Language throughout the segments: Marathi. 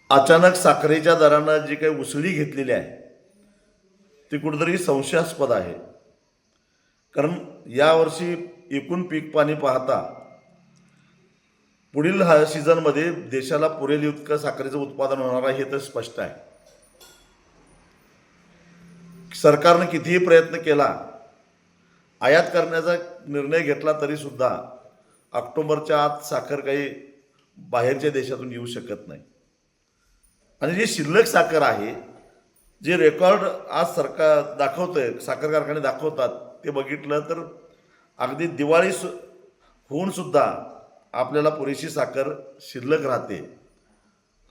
अचानक साखरेच्या दरानं जी काही उसळी घेतलेली आहे ती कुठेतरी संशयास्पद आहे. कारण यावर्षी एकूण पीक पाणी पाहता पुढील सीझनमध्ये देशाला पुरेल इतकं साखरेचं उत्पादन होणार आहे हे तर स्पष्ट आहे. सरकारनं कितीही प्रयत्न केला, आयात करण्याचा निर्णय घेतला तरी सुद्धा ऑक्टोबरच्या आत साखर काही बाहेरच्या देशातून येऊ शकत नाही. आणि जी शिल्लक साखर आहे, जे रेकॉर्ड आज सरकार दाखवतंय, साखर कारखाने दाखवतात, ते बघितलं तर अगदी दिवाळी होऊन सुद्धा आपल्याला पुरेशी साखर शिल्लक राहते.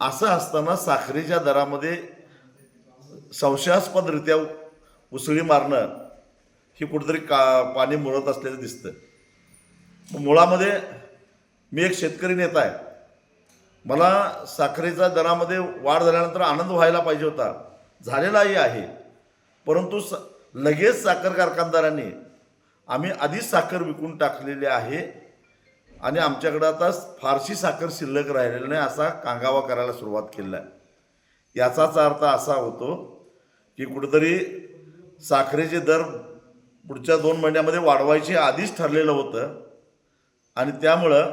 असं असताना साखरेच्या दरामध्ये संशयास्पदरित्या उसळी मारणं ही कुठेतरी पाणी मुळत असल्याचं दिसतं. मुळामध्ये मी एक शेतकरी नेता आहे. मला साखरेच्या दरामध्ये वाढ झाल्यानंतर आनंद व्हायला पाहिजे होता, झालेलाही आहे. परंतु लगेच साखर कारखानदारांनी आम्ही आधीच साखर विकून टाकलेली आहे आणि आमच्याकडं आता फारशी साखर शिल्लक राहिलेली नाही असा कांगावा करायला सुरुवात केली आहे. याचाच अर्थ असा होतो की कुठेतरी साखरेचे दर पुढच्या 2 महिन्यामध्ये वाढवायचे आधीच ठरलेलं होतं आणि त्यामुळं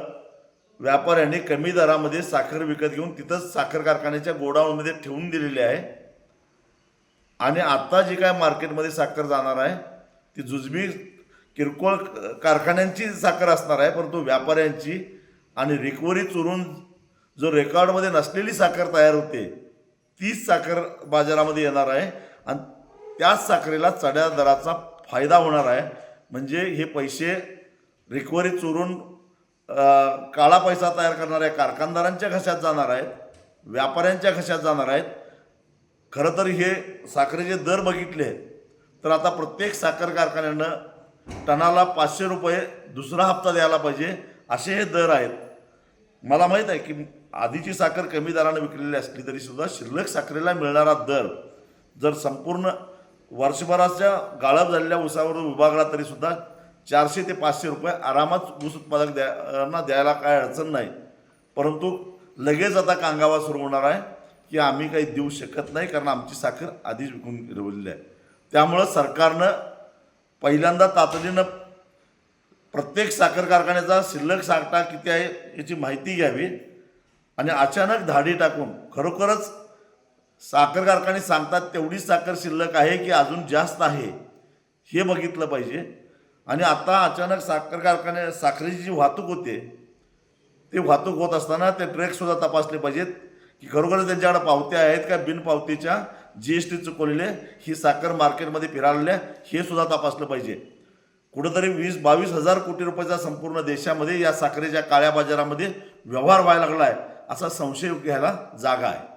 व्यापाऱ्यांनी कमी दरामध्ये साखर विकत घेऊन तिथंच साखर कारखान्याच्या गोडाऊनमध्ये ठेवून दिलेली आहे. आणि आता जी काय मार्केटमध्ये साखर जाणार आहे ती जुजबी किरकोळ कारखान्यांची साखर असणार आहे, परंतु व्यापाऱ्यांची आणि रिकव्हरी चुरून जो रेकॉर्डमध्ये नसलेली साखर तयार होते तीच साखर बाजारामध्ये येणार आहे आणि त्याच साखरेला चढ्या दराचा फायदा होणार आहे. म्हणजे हे पैसे रिकव्हरी चुरून काळा पैसा तयार करणाऱ्या कारखानदारांच्या घशात जाणार आहेत, व्यापाऱ्यांच्या घशात जाणार आहेत. खरं तर हे साखरेचे दर बघितले तर आता प्रत्येक साखर कारखान्यानं टनाला 500 रुपये दुसरा हप्ता द्यायला पाहिजे असे हे दर आहेत. मला माहीत आहे की आधीची साखर कमी दराने विकलेली असली तरी सुद्धा शिल्लक साखरेला मिळणारा दर जर संपूर्ण वर्षभराच्या गाळप झालेल्या ऊसावर विभागला तरी सुद्धा 400 ते 500 रुपये आरामात ऊस उत्पादक द्यायला काय अडचण नाही. परंतु लगेच आता कांगावा सुरू होणार आहे की आम्ही काही देऊ शकत नाही कारण आमची साखर आधीच विकून ठेवलेली आहे. त्यामुळं सरकारनं पहिल्यांदा तातडीनं प्रत्येक साखर कारखान्याचा शिल्लक साठा किती आहे याची माहिती घ्यावी आणि अचानक धाडी टाकून खरोखरच साखर कारखाने सांगतात तेवढीच साखर शिल्लक आहे की अजून जास्त आहे हे बघितलं पाहिजे. आणि आता अचानक साखर कारखाने साखरेची जी वाहतूक होते ते वाहतूक होत असताना ते ट्रकसुद्धा तपासले पाहिजेत की खरोखरच त्यांच्याकडे पावत्या आहेत का, बिनपावतीच्या GST चुकवलेले ही साखर मार्केटमध्ये फिरालेल्या हे सुद्धा तपासलं पाहिजे. कुठंतरी 20-22 हजार कोटी रुपयाचा संपूर्ण देशामध्ये या साखरेच्या काळ्या बाजारामध्ये व्यवहार व्हायला लागला आहे असा संशय घ्यायला जागा आहे.